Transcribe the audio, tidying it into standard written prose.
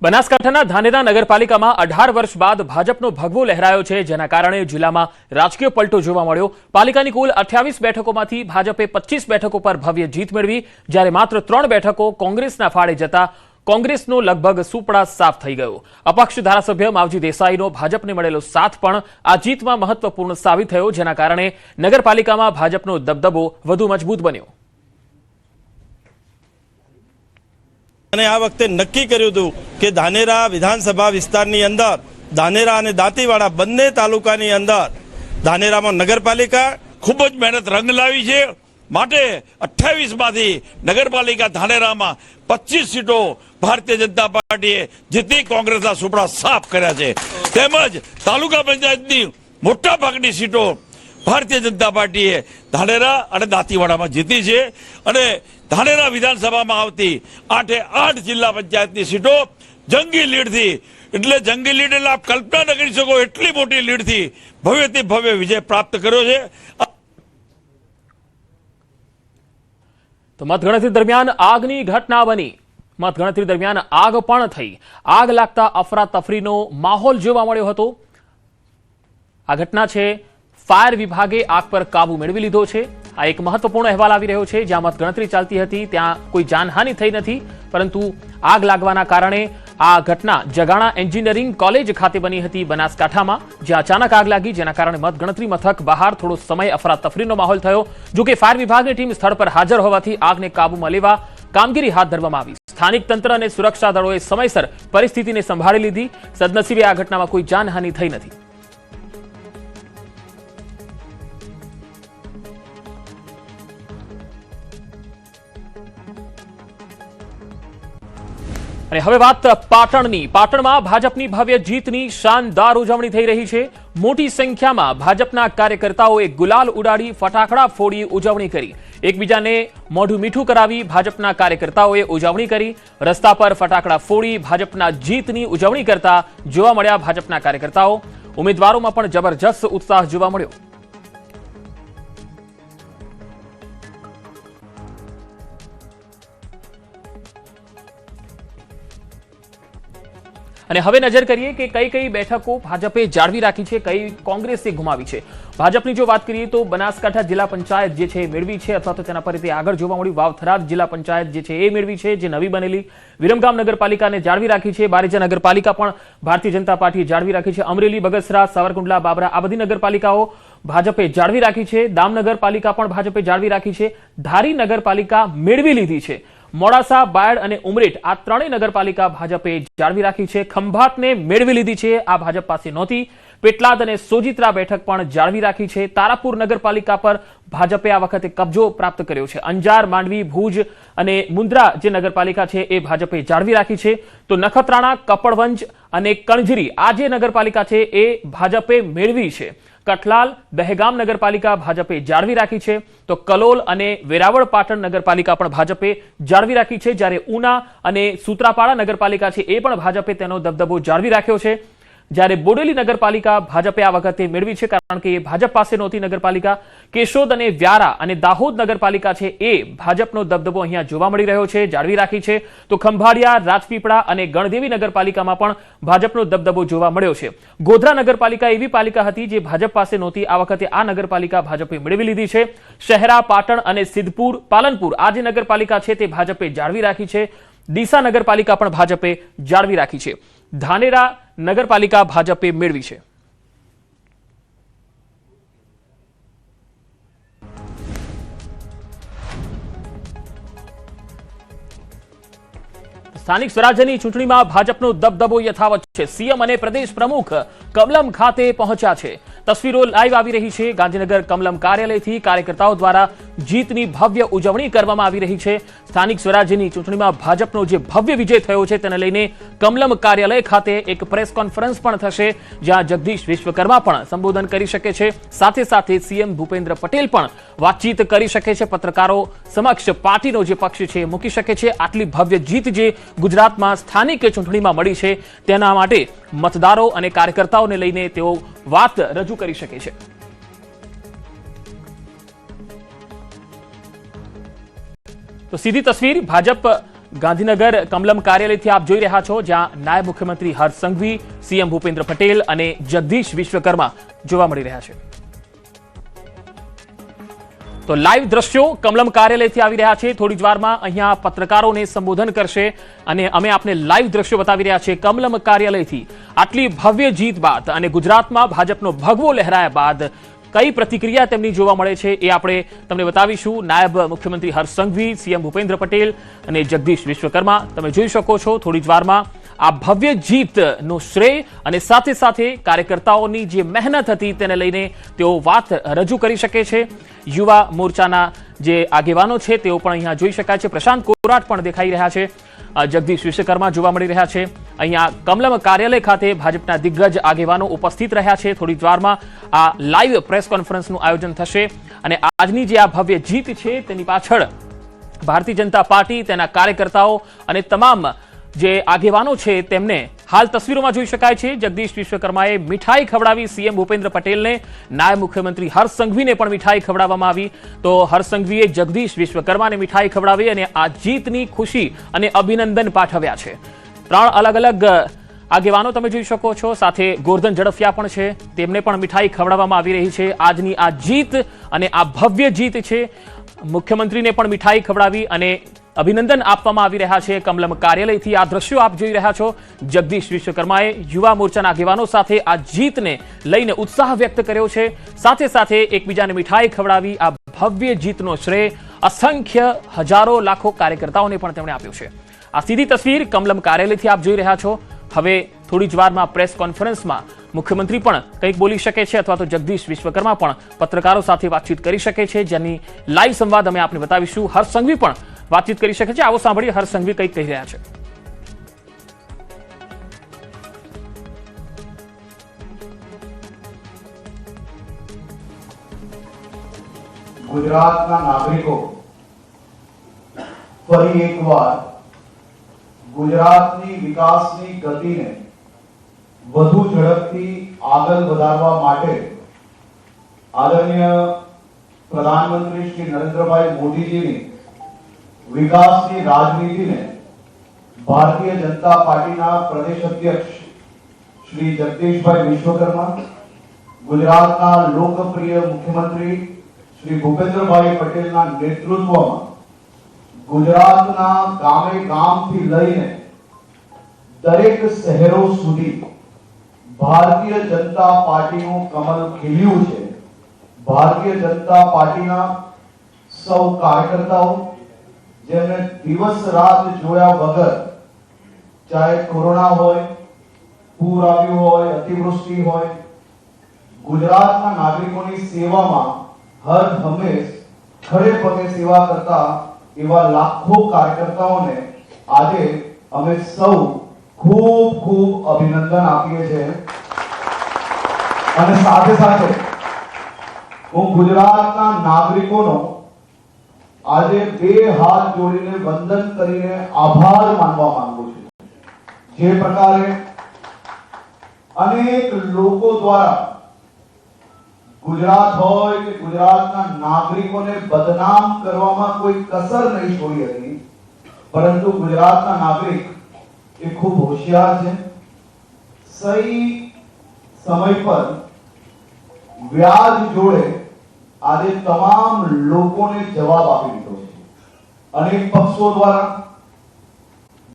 બનાસકાંઠાના ધાનેરા નગરપાલિકામાં 18 વર્ષ બાદ ભાજપનો ભગવો લહેરાયો છે, જેના કારણે જિલ્લામાં રાજકીય પલટો જોવા મળ્યો। પાલિકાની કુલ 28 બેઠકોમાંથી ભાજપે 25 બેઠકો પર ભવ્ય જીત મેળવી, જ્યારે માત્ર 3 બેઠકો કોંગ્રેસના ફાળે જતા કોંગ્રેસનો લગભગ સુપડા સાફ થઈ ગયો। અપક્ષ ધારાસભ્ય માવજી દેસાઈનો ભાજપને મળેલો સાથ પણ આ જીતમાં મહત્વપૂર્ણ સાબિત થયો, જેના કારણે નગરપાલિકામાં ભાજપનો દબદબો વધુ મજબૂત બન્યો। અને આ વખતે નક્કી કર્યું હતું કે ધાનેરા વિધાનસભા વિસ્તારની અંદર ધાનેરા અને દાંતીવાડા બંને તાલુકાની અંદર ધાનેરામાં નગરપાલિકા ખૂબ જ મહેનત રંગ લાવી છે। માટે 28 માંથી નગરપાલિકા ધાનેરામાં 25 સીટો ભારતીય જનતા પાર્ટીએ જીતી કોંગ્રેસના સુપડા સાફ કર્યા છે। તેમજ તાલુકા પંચાયતની મોટા ભાગની સીટો ભારતીય જનતા પાર્ટીએ ધાનેરા અને દાંતીવાડામાં જીતી છે અને ધાનેરા વિધાનસભામાં આવતી 8 જિલ્લા પંચાયતની સીટો જંગી લીડથી, એટલે જંગી લીડ એટલે આપ કલ્પના ન કરી શકો એટલી મોટી લીડથી ભવ્યથી ભવ્ય વિજય પ્રાપ્ત કર્યો છે। તો મતગણતરી દરમિયાન આગની ઘટના બની। મતગણતરી દરમિયાન આગ પણ થઈ। આગ લાગતા અફરાતફરીનો માહોલ જોવા મળ્યો હતો। આ ઘટના છે ફાયર વિભાગે આગ પર કાબુ મેળવી લીધો છે। આ એક મહત્વપૂર્ણ અહેવાલ આવી રહ્યો છે। જ્યાં મતગણતરી ચાલતી હતી ત્યાં કોઈ જાનહાનિ થઈ નથી, પરંતુ આગ લાગવાના કારણે આ ઘટના જગાણા એન્જિનિયરિંગ કોલેજ ખાતે બની હતી બનાસકાંઠામાં, જ્યાં અચાનક આગ લાગી, જેના કારણે મતગણતરી મથક બહાર થોડો સમય અફરાતફરીનો માહોલ થયો। જો કે ફાયર વિભાગની ટીમ સ્થળ પર હાજર હોવાથી આગને કાબૂમાં લેવા કામગીરી હાથ ધરવામાં આવી। સ્થાનિક તંત્ર અને સુરક્ષા દળોએ સમયસર પરિસ્થિતિને સંભાળી લીધી। સદનસીબે આ ઘટનામાં કોઈ જાનહાનિ થઈ નથી। અને હવે વાત પાટણની। પાટણમાં ભાજપની ભવ્ય જીતની શાનદાર ઉજવણી થઈ રહી છે। મોટી સંખ્યામાં ભાજપના કાર્યકર્તાઓએ ગુલાલ ઉડાડી ફટાકડા ફોડી ઉજવણી કરી। એકબીજાને મોઢું મીઠું કરાવી ભાજપના કાર્યકર્તાઓએ ઉજવણી કરી। રસ્તા પર ફટાકડા ફોડી ભાજપના જીતની ઉજવણી કરતા જોવા મળ્યા ભાજપના કાર્યકર્તાઓ। ઉમેદવારોમાં પણ જબરજસ્ત ઉત્સાહ જોવા મળ્યો। અને હવે નજર કરીએ કે કઈ કઈ બેઠકો ભાજપે જાળવી રાખી છે, કઈ કોંગ્રેસે ગુમાવી છે। ભાજપની જો વાત કરીએ તો બનાસકાંઠા જિલ્લા પંચાયત જે છે મેળવી છે, અથવા તો તેના પરથી આગળ જોવા મળ્યું વાવથરાદ જિલ્લા પંચાયત જે છે એ મેળવી છે, જે નવી બનેલી। વિરમગામ નગરપાલિકાને જાળવી રાખી છે। બારેજા નગરપાલિકા પણ ભારતીય જનતા પાર્ટીએ જાળવી રાખી છે। અમરેલી, બગસરા, સાવરકુંડલા, બાબરા આ બધી નગરપાલિકાઓ ભાજપે જાળવી રાખી છે। દામ નગરપાલિકા પણ ભાજપે જાળવી રાખી છે। ધારી નગરપાલિકા મેળવી લીધી છે। મોડાસા, બાયડ અને ઉમરેઠ આ ત્રણેય નગરપાલિકા ભાજપે જાળવી રાખી છે। ખંભાતને મેળવી લીધી છે, આ ભાજપ પાસે નહોતી। પેટલાદ અને સોજિત્રા બેઠક પણ જાળવી રાખી છે। તારાપુર નગરપાલિકા પર ભાજપે આ વખતે કબજો પ્રાપ્ત કર્યો છે। અંજાર, માંડવી, ભુજ અને મુન્દ્રા જે નગરપાલિકા છે એ ભાજપે જાળવી રાખી છે। તો નખત્રાણા, કપડવંજ અને કણજરી આ જે નગરપાલિકા છે એ ભાજપે મેળવી છે। કઠલાલ, દહેગામ નગરપાલિકા ભાજપે જાળવી રાખી છે। તો કલોલ અને વેરાવળ પાટણ નગરપાલિકા પણ ભાજપે જાળવી રાખી છે, જ્યારે ઉના અને સૂત્રાપાડા નગરપાલિકા છે એ પણ ભાજપે તેનો દબદબો જાળવી રાખ્યો છે। જ્યારે બોડેલી નગરપાલિકા ભાજપે આ વખતે મેળવી છે, કારણ કે એ ભાજપ પાસે નહોતી નગરપાલિકા। કેશોદ અને વ્યારા અને દાહોદ નગરપાલિકા છે એ ભાજપનો દબદબો અહીંયા જોવા મળી રહ્યો છે, જાળવી રાખી છે। તો ખંભાળિયા, રાજપીપળા અને ગણદેવી નગરપાલિકામાં પણ ભાજપનો દબદબો જોવા મળ્યો છે। ગોધરા નગરપાલિકા એવી પાલિકા હતી જે ભાજપ પાસે નહોતી, આ વખતે આ નગરપાલિકા ભાજપે મેળવી લીધી છે। શહેરા, પાટણ અને સિદ્ધપુર, પાલનપુર આ જે નગરપાલિકા છે તે ભાજપે જાળવી રાખી છે। ડીસા નગરપાલિકા પણ ભાજપે જાળવી રાખી છે। ધાનેરા નગરપાલિકા ભાજપે મેળવી છે। સ્થાનિક સ્વરાજ્યની ચૂંટણીમાં ભાજપનો દબદબો યથાવત છે। સીએમ અને પ્રદેશ પ્રમુખ કમલમ ખાતે પહોંચ્યા છે। તસવીરો લાઈવ આવી રહી છે। ગાંધીનગર કમલમ કાર્યાલયથી કાર્યકર્તાઓ દ્વારા જીતની ભવ્ય ઉજવણી કરવામાં આવી રહી છે। સ્થાનિક સ્વરાજ્યની ચૂંટણીમાં ભાજપનો જે ભવ્ય વિજય થયો છે તેને લઈને કમલમ કાર્યાલય ખાતે એક પ્રેસ કોન્ફરન્સ પણ થશે, જ્યાં જગદીશ વિશ્વકર્મા પણ સંબોધન કરી શકે છે। સાથે સાથે સીએમ ભૂપેન્દ્ર પટેલ પણ વાતચીત કરી શકે છે। પત્રકારો સમક્ષ પાર્ટીનો જે પક્ષ છે મૂકી શકે છે। આટલી ભવ્ય જીત જે ગુજરાતમાં સ્થાનિક ચૂંટણીમાં મળી છે તેના માટે મતદારો અને કાર્યકર્તાઓને લઈને તેઓ વાત રજૂ કરી શકે છે। તો સીધી તસવીર ભાજપ ગાંધીનગર કમલમ કાર્યાલયથી આપ જોઈ રહ્યા છો, જ્યાં નાયબ મુખ્યમંત્રી હર્ષ સંઘવી, સીએમ ભૂપેન્દ્ર પટેલ અને જગદીશ વિશ્વકર્મા જોવા મળી રહ્યા છે. તો લાઈવ દ્રશ્યો કમલમ કાર્યાલયથી આવી રહ્યા છે. થોડી જ વારમાં અહીંયા પત્રકારોને સંબોધન કરશે અને અમે આપને લાઈવ દ્રશ્યો બતાવી રહ્યા છીએ કમલમ કાર્યાલયથી. આટલી ભવ્ય જીત બાદ અને ગુજરાતમાં ભાજપનો ભગવો લહેરાયા બાદ કઈ પ્રતિક્રિયા તેમની જોવા મળે છે એ આપણે તમને બતાવીશું. નાયબ મુખ્યમંત્રી હર્ષ સંઘવી, સીએમ ભૂપેન્દ્ર પટેલ અને જગદીશ વિશ્વકર્મા તમે જોઈ શકો છો. થોડી જ વારમાં આ ભવ્ય જીતનો શ્રેય અને સાથે સાથે કાર્યકર્તાઓની જે મહેનત હતી તેને લઈને તેઓ વાત રજૂ કરી શકે છે. યુવા મોરચાના જે આગેવાનો છે તેઓ પણ અહીંયા જોઈ શકાય છે. પ્રશાંત કોરાટ પણ દેખાઈ રહ્યા છે. જગદીશ વિશ્વકર્મા જોવા મળી રહ્યા છે. અહીંયા કમલમ કાર્યાલય ખાતે ભાજપના દિગ્ગજ આગેવાનો ઉપસ્થિત રહ્યા છે. થોડી જ વારમાં આ લાઈવ પ્રેસ કોન્ફરન્સનું આયોજન થશે અને આજની જે આ ભવ્ય જીત છે તેની પાછળ ભારતીય જનતા પાર્ટી, તેના કાર્યકર્તાઓ અને તમામ જે આગેવાનો છે તેમને હાલ તસવીરોમાં જોઈ શકાય છે. જગદીશ વિશ્વકર્માએ મીઠાઈ ખવડાવી સીએમ ભૂપેન્દ્ર પટેલને, નાયબ મુખ્યમંત્રી હર્ષ સંઘવીને પણ મીઠાઈ ખવડાવવામાં આવી. તો હર્ષ સંઘવીએ જગદીશ વિશ્વકર્માને મીઠાઈ ખવડાવી અને આ જીતની ખુશી અને અભિનંદન પાઠવ્યા છે. 3 અલગ અલગ આગેવાનો તમે જોઈ શકો છો. સાથે ગોરધન ઝડફિયા પણ છે, તેમને પણ મીઠાઈ ખવડાવવામાં આવી રહી છે. આજની આ જીત અને આ ભવ્ય જીત છે. મુખ્યમંત્રીને પણ મીઠાઈ ખવડાવી અને અભિનંદન આપવામાં આવી રહ્યા છે કમલમ કાર્યાલયથી. આ દ્રશ્યો આપ જોઈ રહ્યા છો. જગદીશ વિશ્વકર્માએ યુવા મોરચાના આગેવાનો સાથે આ જીતને લઈને ઉત્સાહ વ્યક્ત કર્યો છે. સાથે સાથે એકબીજાને મીઠાઈ ખવડાવી આ ભવ્ય જીતનો શ્રેય અસંખ્ય હજારો લાખો કાર્યકર્તાઓને પણ તેમણે આપ્યો છે. આ સીધી તસવીર કમલમ કાર્યાલયથી આપ જોઈ રહ્યા છો. હવે થોડી જ વારમાં પ્રેસ કોન્ફરન્સમાં મુખ્યમંત્રી પણ કંઈક બોલી શકે છે અથવા તો જગદીશ વિશ્વકર્મા પણ પત્રકારો સાથે વાતચીત કરી શકે છે, જેની લાઈવ સંવાદ અમે આપને બતાવીશું. હર્ષ સંઘવી પણ વાતચીત કરી શકે છે. આવો સાંભળીએ હર્ષ સંઘવી કંઈક કહી રહ્યા છે. ગુજરાતના નાગરિકો ફરી એકવાર ગુજરાતની વિકાસની ગતિને વધુ ઝડપથી આગળ વધારવા માટે આદરણીય પ્રધાનમંત્રી શ્રી નરેન્દ્રભાઈ મોદીજીની વિકાસની રાજનીતિને ભારતીય જનતા પાર્ટીના પ્રદેશ અધ્યક્ષ શ્રી જગદીશભાઈ વિશ્વકર્મા, ગુજરાતના લોકપ્રિય મુખ્યમંત્રી શ્રી ભૂપેન્દ્રભાઈ પટેલના નેતૃત્વમાં ગુજરાતના ગામે ગામથી લઈને દરેક શહેરો સુધી ભારતીય જનતા પાર્ટીનું કમળ ખીલ્યું છે. ભારતીય જનતા પાર્ટીના સૌ કાર્યકર્તાઓ જેમને દિવસ રાત જોયા વગર, ચાહે કોરોના હોય, પૂર આવ્યું હોય, અતિવૃષ્ટિ હોય, ગુજરાતના નાગરિકોની સેવામાં હર હંમેશ ખડે પગે સેવા કરતા એવા લાખો કાર્યકર્તાઓને આજે અમે સૌ ખૂબ ખૂબ અભિનંદન આપીએ છીએ. અને સાથે સાથે હું ગુજરાતના નાગરિકોનો આજે 2 હાથ જોડીને વંદન કરીને આભાર માનવા માંગુ છું. જે પ્રકારે અનેક લોકો દ્વારા ગુજરાત હોય કે ગુજરાતના નાગરિકોને બદનામ કરવામાં કોઈ કસર નહીં છોડી હતી, પરંતુ ગુજરાતના નાગરિક એ ખૂબ હોશિયાર છે. સહી સમય પર વ્યાજ જોડે આજે તમામ લોકોને જવાબ આપી દીધો છે. અનેક પક્ષો દ્વારા